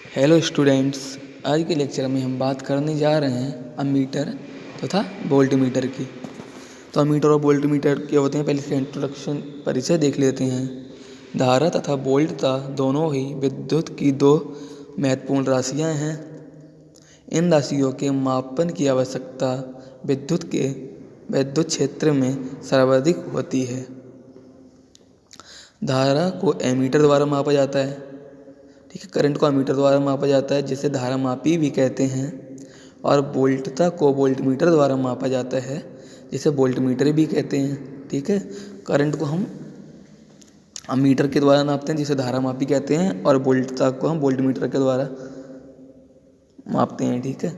Hello students, आज के lecture में हम बात करने जा रहे हैं अमीटर तथा वोल्टमीटर की। तो अमीटर और वोल्टमीटर क्या होते हैं, पहले इसका इंट्रोडक्शन परिचय देख लेते हैं। धारा तथा वोल्टता दोनों ही विद्युत की दो महत्वपूर्ण राशियां हैं। इन राशियों के मापन की आवश्यकता विद्युत क्षेत्र में सर्वाधिक होती है। धारा को एमीटर द्वारा मापा जाता है, ठीक है। करंट को अमीटर द्वारा मापा जाता है, जिसे धारा मापी भी कहते हैं। और वोल्टता को वोल्टमीटर द्वारा मापा जाता है, जिसे वोल्टमीटर भी कहते हैं, ठीक है। करंट को हम अमीटर के द्वारा नापते हैं, जिसे धारा मापी कहते हैं, और वोल्टता को हम वोल्टमीटर के द्वारा मापते हैं, ठीक है।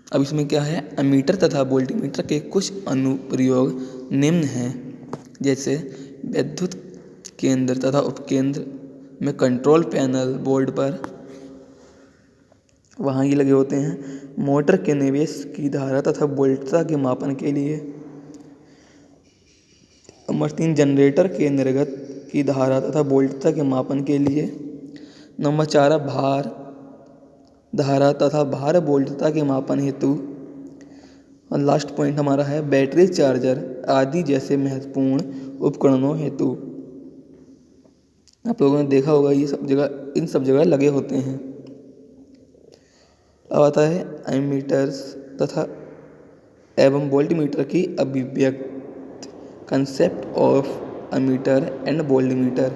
अब इसमें क्या है, अमीटर तथा वोल्टमीटर के कुछ अनुप्रयोग निम्न हैं, जैसे विद्युत केंद्र तथा उपकेंद्र में कंट्रोल पैनल बोर्ड पर वहाँ ये लगे होते हैं। मोटर के निवेश की धारा तथा वोल्टता के मापन के लिए। नंबर 3, जनरेटर के निर्गत की धारा तथा वोल्टता के मापन के लिए। नंबर 4, भार धारा तथा भार वोल्टता के मापन हेतु। और लास्ट पॉइंट हमारा है बैटरी चार्जर आदि जैसे महत्वपूर्ण उपकरणों हेतु। आप लोगों ने देखा होगा ये सब जगह, इन सब जगह लगे होते हैं। अब आता है एमीटर्स तथा एवं वोल्टमीटर की अभिव्यक्ति। Concept of ammeter and voltmeter.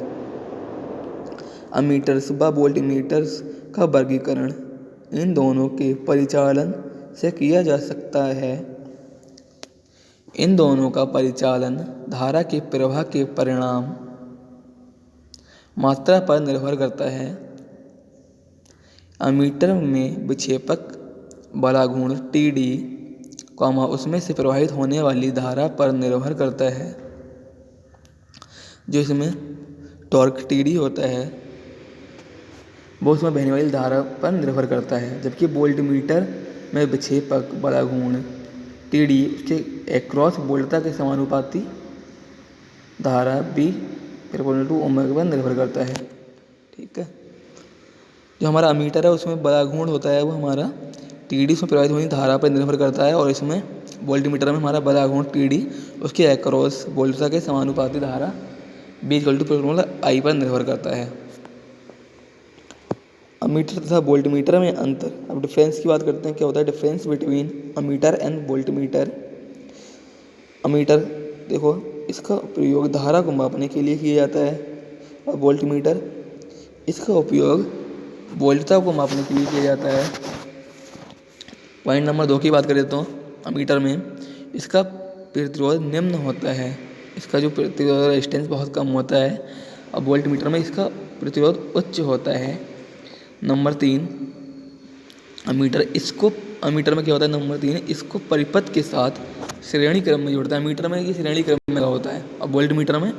Emitters व वोल्टमीटर्स का वर्गीकरण इन दोनों के परिचालन से किया जा सकता है। इन दोनों का परिचालन धारा के प्रवाह के परिणाम मात्रा पर निर्भर करता है। अमीटर में विक्षेपक बड़ा गुण TD, उसमें से प्रवाहित होने वाली धारा पर निर्भर करता है। जो इसमें टॉर्क TD होता है, वो उसमें बहने वाली धारा पर निर्भर करता है। जबकि वोल्टमीटर में विक्षेपक बड़ा गुण TD उसके एक्रॉस वोल्टता के समानुपाती धारा B ओमेगा पर निर्भर करता है, ठीक है। जो हमारा अमीटर है उसमें बड़ा गुण होता है, वो हमारा TD उसमें प्रवाहित होने धारा पर निर्भर करता है। और इसमें वोल्टमीटर में हमारा बड़ा गुण TD उसके एक्रॉस वोल्टता के समानुपाती धारा B I पर निर्भर करता है। अमीटर तथा वोल्टमीटर में अंतर। अब डिफरेंस की बात करते हैं, क्या होता है difference between ammeter and voltmeter. Ammeter देखो, इसका प्रयोग धारा को मापने के लिए किया जाता है, और वोल्टमीटर इसका उपयोग वोल्टता को मापने के लिए किया जाता है। पॉइंट नंबर 2 की बात करें तो अमीटर में इसका प्रतिरोध निम्न होता है, इसका जो प्रतिरोध रेजिस्टेंस बहुत कम होता है। और वोल्टमीटर में इसका प्रतिरोध उच्च होता है। नंबर 3, अमीटर में क्या होता है, नंबर 3, इसको परिपथ के साथ श्रेणी क्रम में जोड़ता है। मीटर में ये श्रेणी क्रम में होता है, और वोल्टमीटर में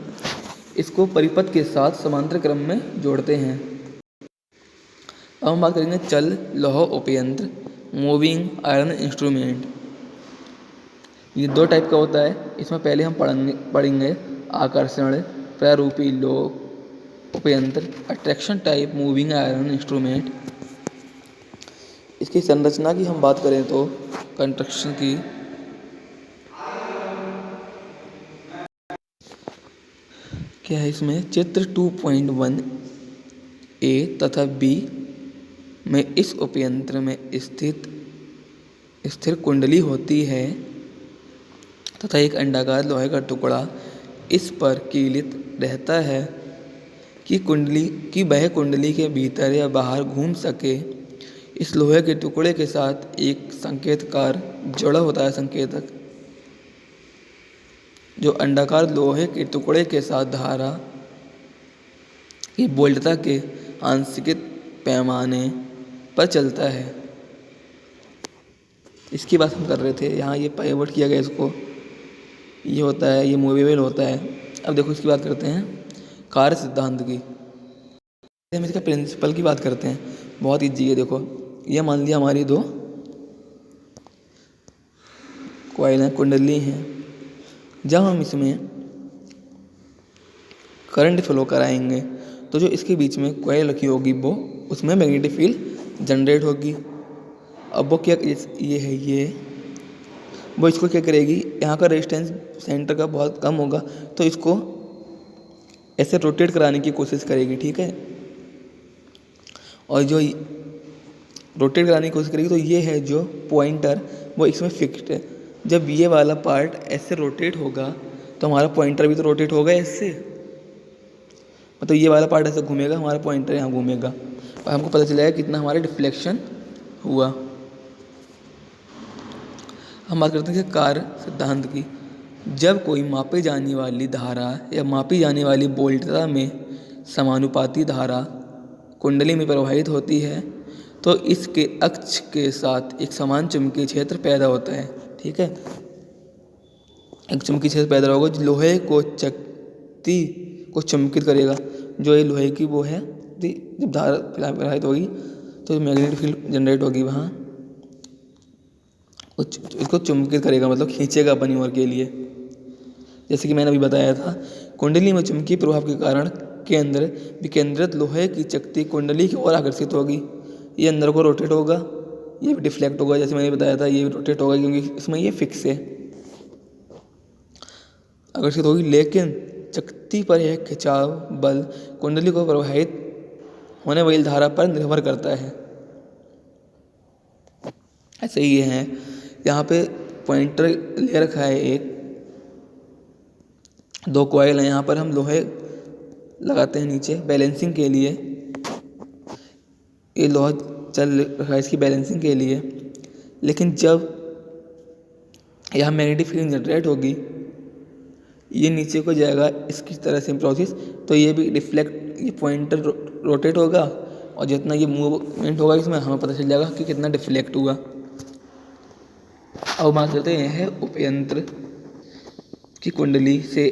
इसको परिपथ के साथ समांतर क्रम में जोड़ते हैं। अब हम बात करेंगे चल लौह उपयंत्र, मूविंग आयरन इंस्ट्रूमेंट। ये 2 टाइप का होता है। इसमें पहले हम पढ़ेंगे आकर्षण प्रारूपी लौह उपयंत्र, attraction type moving iron instrument. इसकी संरचना की हम बात करें तो कंस्ट्रक्शन की, क्या है इसमें चित्र 2.1 A तथा B में इस उपयंत्र में स्थिर कुंडली होती है तथा एक अंडाकार लोहे का टुकड़ा इस पर कीलित रहता है कि वह कुंडली के भीतर या बाहर घूम सके। इस लोहे के टुकड़े के साथ एक संकेतकार जुड़ा होता है, संकेतक, जो अंडाकार लोहे के टुकड़े के साथ धारा की वोल्टता के आंशिक पैमाने पर चलता है। इसकी बात हम कर रहे थे, यहाँ ये पाइवट किया गया, इसको ये होता है, ये मूवेबल होता है। अब देखो इसकी बात करते हैं कार्य सिद्धांत की। हम इसका प्रिंसिपल की बात करते हैं, बहुत ईजी है। देखो ये मान लिया हमारी 2 कॉइल कुंडली हैं। जब हम इसमें करंट फ्लो कराएंगे तो जो इसके बीच में कॉइल रखी होगी वो उसमें मैग्नेटिक फील्ड जनरेट होगी। अब वो क्या, ये है ये, वो इसको क्या करेगी, यहाँ का रेजिस्टेंस सेंटर का बहुत कम होगा तो इसको ऐसे रोटेट कराने की कोशिश करेगी, ठीक है। और जो रोटेट कराने की कोशिश करेगी तो ये है जो पॉइंटर, वो इसमें फिक्स्ड है। जब ये वाला पार्ट ऐसे रोटेट होगा तो हमारा पॉइंटर भी तो रोटेट होगा ऐसे, मतलब ये वाला पार्ट ऐसे घूमेगा, हमारा पॉइंटर यहाँ घूमेगा और हमको पता चलेगा कितना हमारा डिफ्लेक्शन हुआ। हम बात करते हैं कि कार्य सिद्धांत की। जब कोई मापी जाने वाली धारा या मापी जाने वाली वोल्टता में समानुपाती धारा कुंडली में प्रवाहित होती है तो इसके अक्ष के साथ एक समान चुंबकीय क्षेत्र पैदा होता है, ठीक है। एक चुंबकीय क्षेत्र पैदा होगा जो लोहे को चकती को चुंबकित करेगा। जो ये लोहे की वो है, जब धारा प्रवाहित होगी तो मैग्नेटिक फील्ड जनरेट होगी वहाँ, इसको चुंबकित करेगा, मतलब खींचेगा अपनी ओर के लिए। जैसे कि मैंने अभी बताया था, कुंडली में चुंबकीय प्रभाव के कारण केंद्र विकेंद्रित लोहे की चकती कुंडली की ओर आकर्षित होगी। ये अंदर को रोटेट होगा, ये भी डिफ्लेक्ट होगा, जैसे मैंने बताया था ये भी रोटेट होगा क्योंकि इसमें ये फिक्स है, आकर्षित होगी। लेकिन चकती पर यह खिंचाव बल कुंडली को प्रवाहित होने वाली धारा पर निर्भर करता है। ऐसे ही है, यहाँ पे पॉइंटर ले रखा है एक, दो कॉइल हैं, यहाँ पर हम लोहे लगाते हैं नीचे बैलेंसिंग के लिए। ये लोहा चल रखा है इसकी बैलेंसिंग के लिए, लेकिन जब यहाँ मैग्नेटिक फील्ड जनरेट होगी, ये नीचे को जाएगा इसकी तरह से प्रोसेस, तो ये भी डिफ्लेक्ट, ये पॉइंटर रोटेट होगा और जितना ये मूवमेंट होगा इसमें हमें पता चल जाएगा कि कितना डिफ्लेक्ट हुआ। अब बात करते हैं उपयंत्र की कुंडली से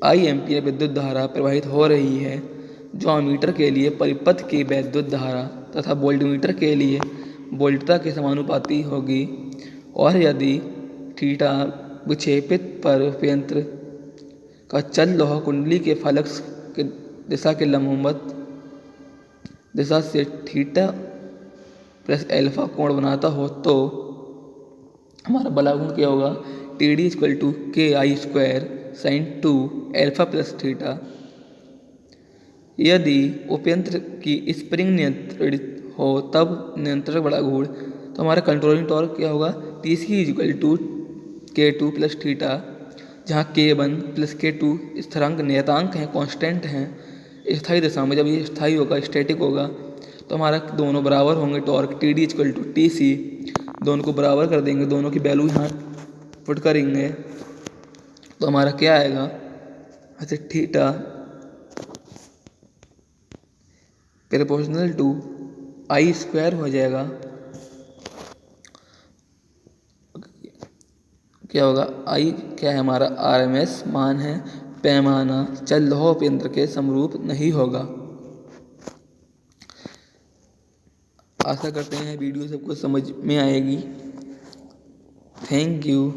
आई एम्पीयर विद्युत धारा प्रवाहित हो रही है जो अमीटर के लिए परिपथ की वैद्युत धारा तथा वोल्टमीटर के लिए वोल्टता के समानुपाती होगी। और यदि थीटा विक्षेपित पर उपयंत्र का चल लोहा कुंडली के फलक्स के दिशा के लंबवत दिशा से थीटा प्लस एल्फा कोण बनाता हो तो हमारा बलागुण क्या होगा, T D equal to K I square sine 2 alpha plus theta. यदि उपयंत्र की स्प्रिंग नियंत्रित हो तब नियंत्रक बलागुण, तो हमारा कंट्रोलिंग टॉर्क क्या होगा, टी सी इक्वल टू के टू प्लस थीटा, जहाँ K1 प्लस K2 स्थिरांक नियतांक हैं, कांस्टेंट हैं स्थायी दिशा में। जब ये स्थायी होगा, स्टैटिक होगा, तो हमारा दोनों बराबर होंगे torque T D equal to T C, दोनों को बराबर कर देंगे, दोनों की वैल्यू यहाँ पुट करेंगे तो हमारा क्या आएगा, अच्छा theta proportional to I square हो जाएगा, क्या होगा, आई क्या है हमारा आरएमएस मान है, पैमाना चल लोहा उपयंत्र के समरूप नहीं होगा। आशा करते हैं वीडियो सबको समझ में आएगी। Thank you.